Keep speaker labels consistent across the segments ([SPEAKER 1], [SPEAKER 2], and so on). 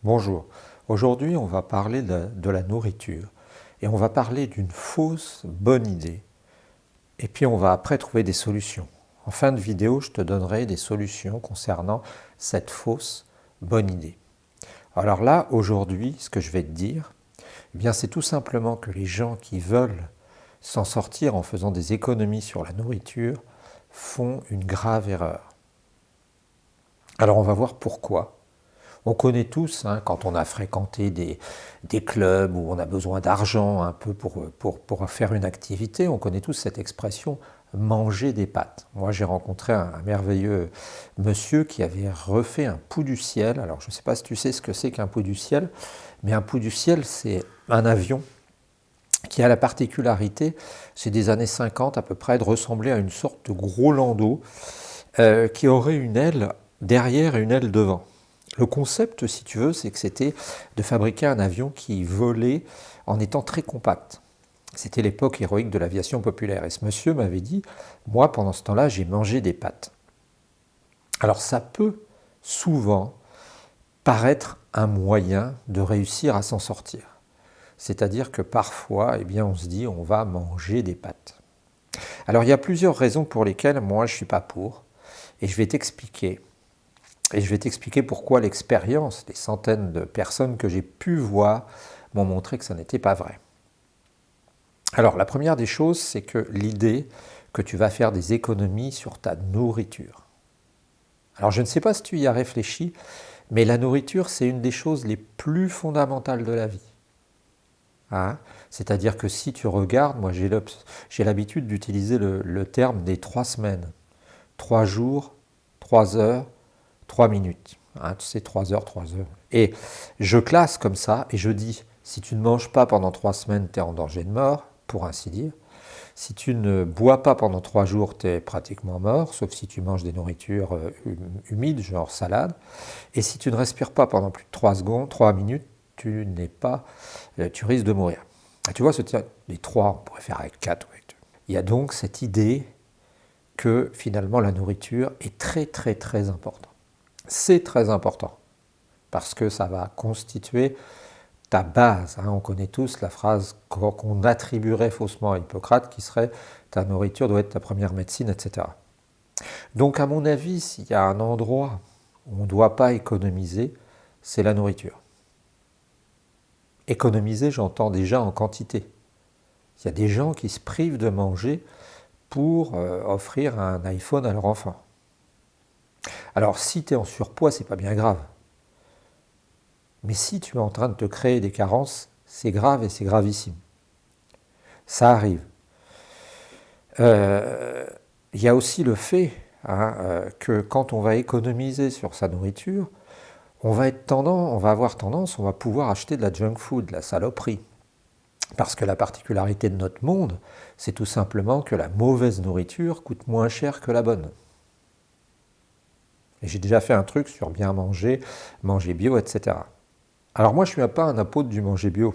[SPEAKER 1] Bonjour, aujourd'hui on va parler de la nourriture et on va parler d'une fausse bonne idée et puis on va après trouver des solutions. En fin de vidéo, je te donnerai des solutions concernant cette fausse bonne idée. Alors là, aujourd'hui, ce que je vais te dire, eh bien, c'est tout simplement que les gens qui veulent s'en sortir en faisant des économies sur la nourriture font une grave erreur. Alors on va voir pourquoi. On connaît tous, quand on a fréquenté des clubs où on a besoin d'argent un peu pour faire une activité, on connaît tous cette expression « manger des pâtes ». Moi, j'ai rencontré un merveilleux monsieur qui avait refait un pouls du ciel. Alors, je ne sais pas si tu sais ce que c'est qu'un pouls du ciel, mais un pouls du ciel, c'est un avion qui a la particularité, c'est des années 50 à peu près, de ressembler à une sorte de gros landau qui aurait une aile derrière et une aile devant. Le concept, si tu veux, c'est que c'était de fabriquer un avion qui volait en étant très compact. C'était l'époque héroïque de l'aviation populaire. Et ce monsieur m'avait dit, moi, pendant ce temps-là, j'ai mangé des pâtes. Alors ça peut souvent paraître un moyen de réussir à s'en sortir. C'est-à-dire que parfois, eh bien, on se dit, on va manger des pâtes. Alors il y a plusieurs raisons pour lesquelles moi, je ne suis pas pour. Et je vais t'expliquer. Et je vais t'expliquer pourquoi l'expérience des centaines de personnes que j'ai pu voir m'ont montré que ça n'était pas vrai. Alors, la première des choses, c'est que l'idée que tu vas faire des économies sur ta nourriture. Alors, je ne sais pas si tu y as réfléchi, mais la nourriture, c'est une des choses les plus fondamentales de la vie. C'est-à-dire que si tu regardes, moi j'ai l'habitude d'utiliser le terme des 3 semaines. 3 jours, 3 heures, 3 minutes. Tu sais, 3 heures, 3 heures. Et je classe comme ça et je dis, si tu ne manges pas pendant 3 semaines, tu es en danger de mort, pour ainsi dire. Si tu ne bois pas pendant 3 jours, tu es pratiquement mort, sauf si tu manges des nourritures humides, genre salade. Et si tu ne respires pas pendant plus de 3 minutes, tu risques de mourir. Et tu vois, les 3, on pourrait faire avec 4. Il y a donc cette idée que finalement la nourriture est très très très importante. C'est très important parce que ça va constituer ta base. On connaît tous la phrase qu'on attribuerait faussement à Hippocrate qui serait « ta nourriture doit être ta première médecine », etc. Donc à mon avis, s'il y a un endroit où on ne doit pas économiser, c'est la nourriture. Économiser, j'entends déjà en quantité. Il y a des gens qui se privent de manger pour offrir un iPhone à leur enfant. Alors si tu es en surpoids, c'est pas bien grave. Mais si tu es en train de te créer des carences, c'est grave et c'est gravissime. Ça arrive. Il y a aussi le fait que quand on va économiser sur sa nourriture, on va avoir tendance, on va pouvoir acheter de la junk food, de la saloperie. Parce que la particularité de notre monde, c'est tout simplement que la mauvaise nourriture coûte moins cher que la bonne. Et j'ai déjà fait un truc sur bien manger, manger bio, etc. Alors moi, je ne suis pas un apôtre du manger bio.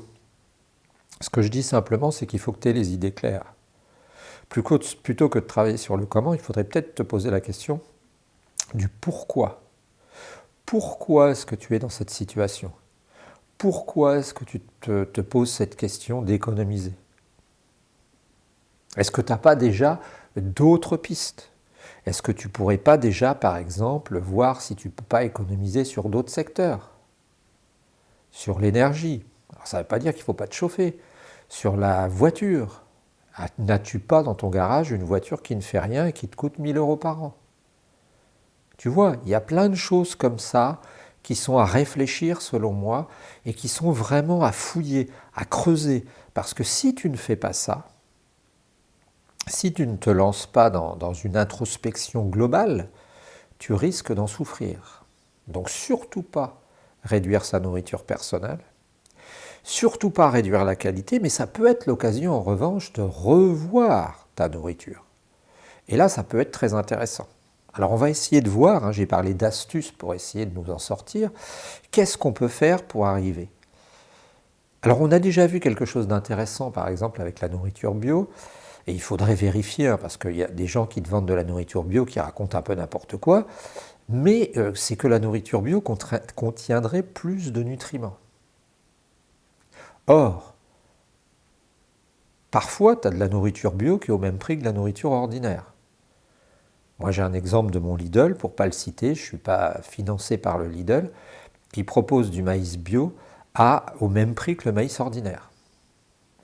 [SPEAKER 1] Ce que je dis simplement, c'est qu'il faut que tu aies les idées claires. Plutôt que de travailler sur le comment, il faudrait peut-être te poser la question du pourquoi. Pourquoi est-ce que tu es dans cette situation ? Pourquoi est-ce que tu te poses cette question d'économiser ? Est-ce que tu n'as pas déjà d'autres pistes ? Est-ce que tu ne pourrais pas déjà, par exemple, voir si tu ne peux pas économiser sur d'autres secteurs ? Sur l'énergie. Alors, ça ne veut pas dire qu'il ne faut pas te chauffer. Sur la voiture. N'as-tu pas dans ton garage une voiture qui ne fait rien et qui te coûte 1 000 € par an ? Tu vois, il y a plein de choses comme ça qui sont à réfléchir selon moi et qui sont vraiment à fouiller, à creuser. Parce que si tu ne fais pas ça, si tu ne te lances pas dans une introspection globale, tu risques d'en souffrir. Donc surtout pas réduire sa nourriture personnelle, surtout pas réduire la qualité, mais ça peut être l'occasion en revanche de revoir ta nourriture. Et là, ça peut être très intéressant. Alors on va essayer de voir, j'ai parlé d'astuces pour essayer de nous en sortir. Qu'est-ce qu'on peut faire pour arriver ? Alors on a déjà vu quelque chose d'intéressant par exemple avec la nourriture bio, et il faudrait vérifier hein, parce qu'il y a des gens qui te vendent de la nourriture bio qui racontent un peu n'importe quoi, mais c'est que la nourriture bio contiendrait plus de nutriments. Or, parfois tu as de la nourriture bio qui est au même prix que la nourriture ordinaire. Moi j'ai un exemple de mon Lidl, pour ne pas le citer, je ne suis pas financé par le Lidl, qui propose du maïs bio au même prix que le maïs ordinaire.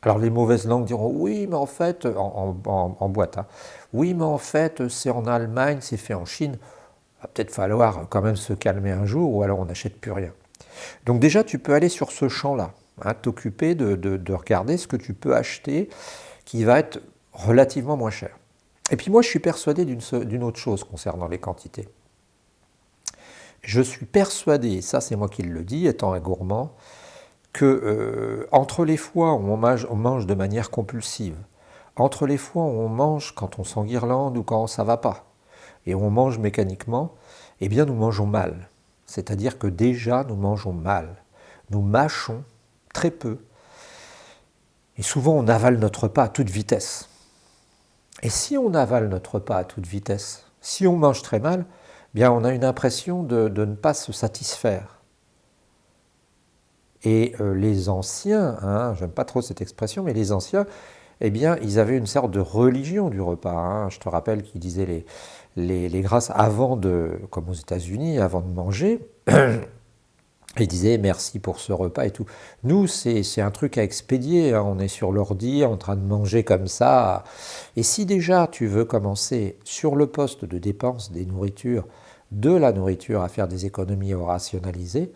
[SPEAKER 1] Alors les mauvaises langues diront oui, mais en fait, en boîte, hein, oui, mais en fait, c'est en Allemagne, c'est fait en Chine. Il va peut-être falloir quand même se calmer un jour, ou alors on n'achète plus rien. Donc déjà, tu peux aller sur ce champ-là, hein, t'occuper de regarder ce que tu peux acheter qui va être relativement moins cher. Et puis moi, je suis persuadé d'une autre chose concernant les quantités. Je suis persuadé, et ça c'est moi qui le dis, étant un gourmand, que entre les fois où on mange de manière compulsive, entre les fois où on mange quand on s'enguirlande ou quand ça ne va pas, et on mange mécaniquement, eh bien nous mangeons mal. C'est-à-dire que déjà nous mangeons mal. Nous mâchons très peu. Et souvent on avale notre repas à toute vitesse. Et si on avale notre repas à toute vitesse, si on mange très mal, eh bien on a une impression de ne pas se satisfaire. Et les anciens, hein, j'aime pas trop cette expression, mais les anciens, eh bien, ils avaient une sorte de religion du repas. Hein. Je te rappelle qu'ils disaient les grâces avant comme aux États-Unis, avant de manger, ils disaient merci pour ce repas et tout. Nous, c'est un truc à expédier. Hein. On est sur l'ordi, en train de manger comme ça. Et si déjà tu veux commencer sur le poste de dépense de la nourriture, à faire des économies ou rationaliser,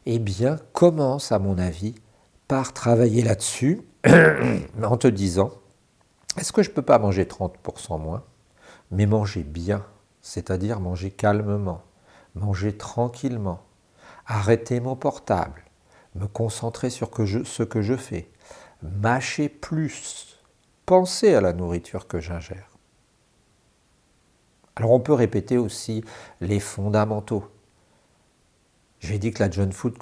[SPEAKER 1] eh bien, commence, à mon avis, par travailler là-dessus, en te disant, est-ce que je ne peux pas manger 30% moins, mais manger bien, c'est-à-dire manger calmement, manger tranquillement, arrêter mon portable, me concentrer sur ce que je fais, mâcher plus, penser à la nourriture que j'ingère. Alors on peut répéter aussi les fondamentaux. J'ai dit que la junk food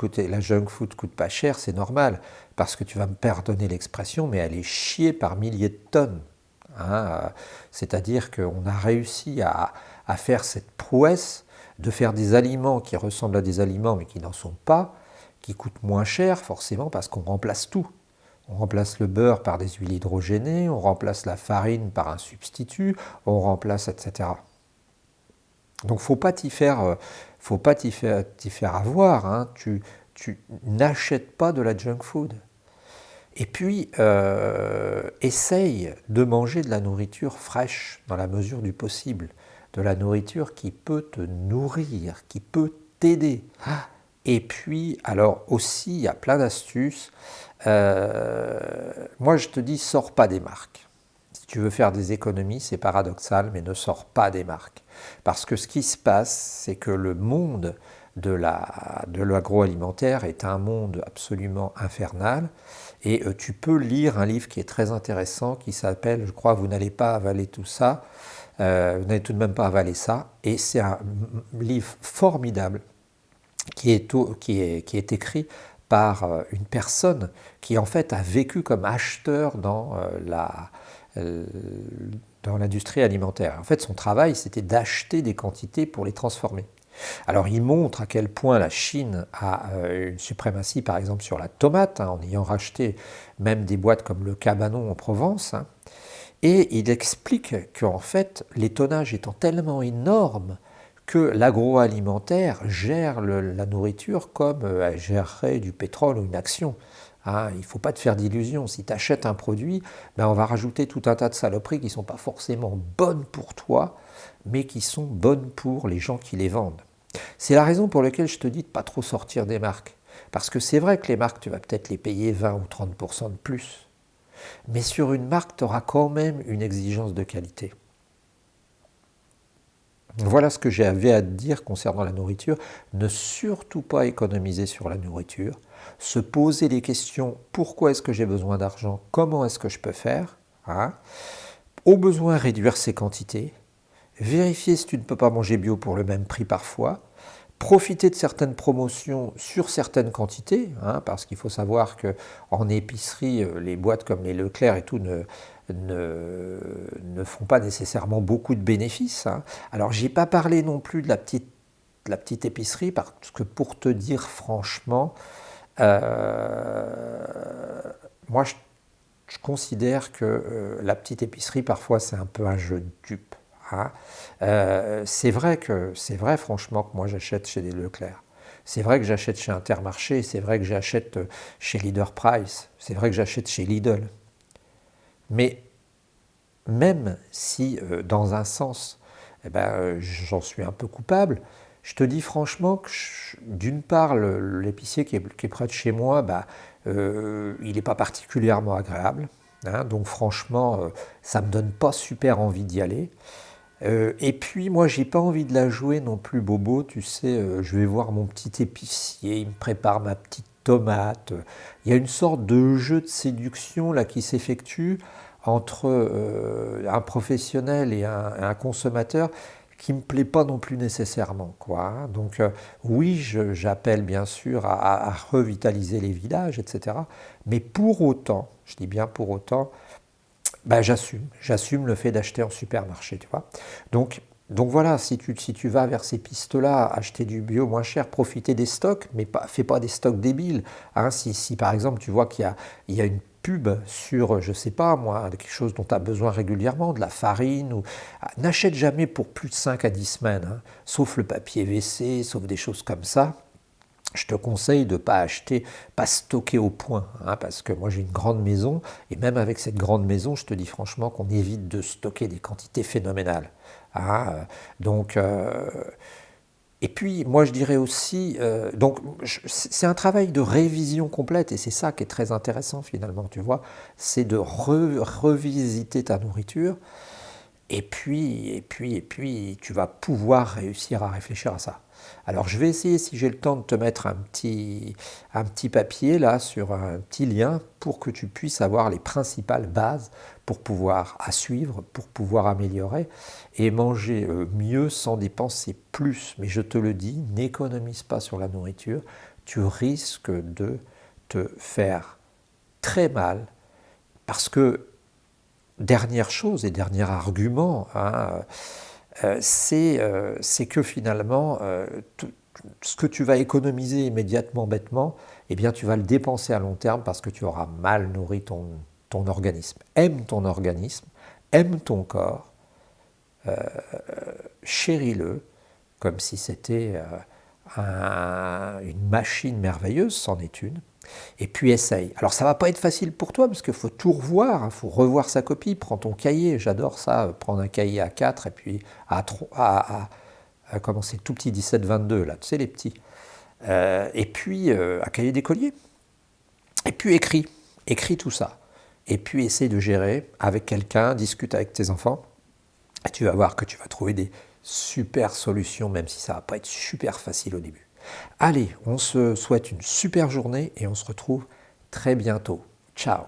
[SPEAKER 1] coûte pas cher, c'est normal, parce que tu vas me pardonner l'expression, mais elle est chiée par milliers de tonnes. Hein, c'est-à-dire qu'on a réussi à faire cette prouesse de faire des aliments qui ressemblent à des aliments, mais qui n'en sont pas, qui coûtent moins cher, forcément, parce qu'on remplace tout. On remplace le beurre par des huiles hydrogénées, on remplace la farine par un substitut, on remplace, etc. Donc faut pas t'y faire avoir. Hein. Tu n'achètes pas de la junk food. Et puis, essaye de manger de la nourriture fraîche dans la mesure du possible. De la nourriture qui peut te nourrir, qui peut t'aider. Et puis, alors aussi, il y a plein d'astuces. Moi, je te dis, sors pas des marques. Si tu veux faire des économies, c'est paradoxal, mais ne sors pas des marques. Parce que ce qui se passe, c'est que le monde de l'agroalimentaire est un monde absolument infernal. Et tu peux lire un livre qui est très intéressant, qui s'appelle, je crois, Vous n'allez pas avaler tout ça, vous n'allez tout de même pas avaler ça. Et c'est un livre formidable qui est écrit par une personne qui en fait a vécu comme acheteur dans l'industrie alimentaire. En fait, son travail, c'était d'acheter des quantités pour les transformer. Alors, il montre à quel point la Chine a une suprématie, par exemple, sur la tomate, hein, en ayant racheté même des boîtes comme le Cabanon en Provence. Hein, et il explique qu'en fait, les tonnages étant tellement énormes que l'agroalimentaire gère la nourriture comme elle gérerait du pétrole ou une action. Hein, il ne faut pas te faire d'illusions. Si tu achètes un produit, ben on va rajouter tout un tas de saloperies qui ne sont pas forcément bonnes pour toi, mais qui sont bonnes pour les gens qui les vendent. C'est la raison pour laquelle je te dis de ne pas trop sortir des marques. Parce que c'est vrai que les marques, tu vas peut-être les payer 20 ou 30% de plus. Mais sur une marque, tu auras quand même une exigence de qualité. Voilà ce que j'avais à te dire concernant la nourriture. Ne surtout pas économiser sur la nourriture. Se poser des questions, pourquoi est-ce que j'ai besoin d'argent? Comment est-ce que je peux faire? Hein, au besoin, réduire ses quantités. Vérifier si tu ne peux pas manger bio pour le même prix parfois. profiter de certaines promotions sur certaines quantités, hein, parce qu'il faut savoir qu'en épicerie, les boîtes comme les Leclerc et tout ne font pas nécessairement beaucoup de bénéfices. Hein. Alors, j'ai pas parlé non plus de la petite épicerie, parce que pour te dire franchement, moi, je considère que la petite épicerie, parfois, c'est un peu un jeu de dupes. Hein. C'est vrai franchement, que moi, j'achète chez les Leclerc. C'est vrai que j'achète chez Intermarché, c'est vrai que j'achète chez Leader Price, c'est vrai que j'achète chez Lidl. Mais même si, dans un sens, eh ben, j'en suis un peu coupable, je te dis franchement que, d'une part, l'épicier qui est près de chez moi, bah, il n'est pas particulièrement agréable. Hein, donc franchement, ça ne me donne pas super envie d'y aller. Et puis moi, j'ai pas envie de la jouer non plus bobo, tu sais, je vais voir mon petit épicier, il me prépare ma petite tomate. Il y a une sorte de jeu de séduction là qui s'effectue entre un professionnel et un consommateur qui me plaît pas non plus nécessairement, quoi. Hein. Donc oui, j'appelle bien sûr à revitaliser les villages, etc. Mais pour autant, je dis bien pour autant, bah, j'assume le fait d'acheter en supermarché, tu vois. Donc voilà, si tu vas vers ces pistes-là, acheter du bio moins cher, profiter des stocks, mais fais pas des stocks débiles. Hein. Si par exemple tu vois il y a une pub sur, je sais pas moi, quelque chose dont tu as besoin régulièrement, de la farine, n'achète jamais pour plus de 5 à 10 semaines, hein, sauf le papier WC, sauf des choses comme ça. Je te conseille de ne pas acheter, pas stocker au point, hein, parce que moi j'ai une grande maison, et même avec cette grande maison, je te dis franchement qu'on évite de stocker des quantités phénoménales. Hein. Donc, et puis moi je dirais aussi, c'est un travail de révision complète, et c'est ça qui est très intéressant finalement, tu vois, c'est de revisiter ta nourriture, et puis, tu vas pouvoir réussir à réfléchir à ça. Alors, je vais essayer, si j'ai le temps, de te mettre un petit papier là sur un petit lien pour que tu puisses avoir les principales bases pour pouvoir à suivre, pour pouvoir améliorer et manger mieux sans dépenser plus. Mais je te le dis, n'économise pas sur la nourriture, tu risques de te faire très mal parce que dernière chose et dernier argument, hein, c'est que finalement, ce que tu vas économiser immédiatement, bêtement, eh bien, tu vas le dépenser à long terme parce que tu auras mal nourri ton organisme. Aime ton organisme, aime ton corps, chéris-le comme si c'était une machine merveilleuse, c'en est une. Et puis essaye. Alors ça va pas être facile pour toi parce qu'il faut tout revoir, il faut revoir sa copie, prends ton cahier, j'adore ça, prendre un cahier A4 et puis comment c'est, tout petit 17-22 là, tu sais les petits. Et puis un cahier d'écolier. Et puis écris tout ça. Et puis essaye de gérer avec quelqu'un, discute avec tes enfants. Et tu vas voir que tu vas trouver des super solutions, même si ça va pas être super facile au début. Allez, on se souhaite une super journée et on se retrouve très bientôt. Ciao.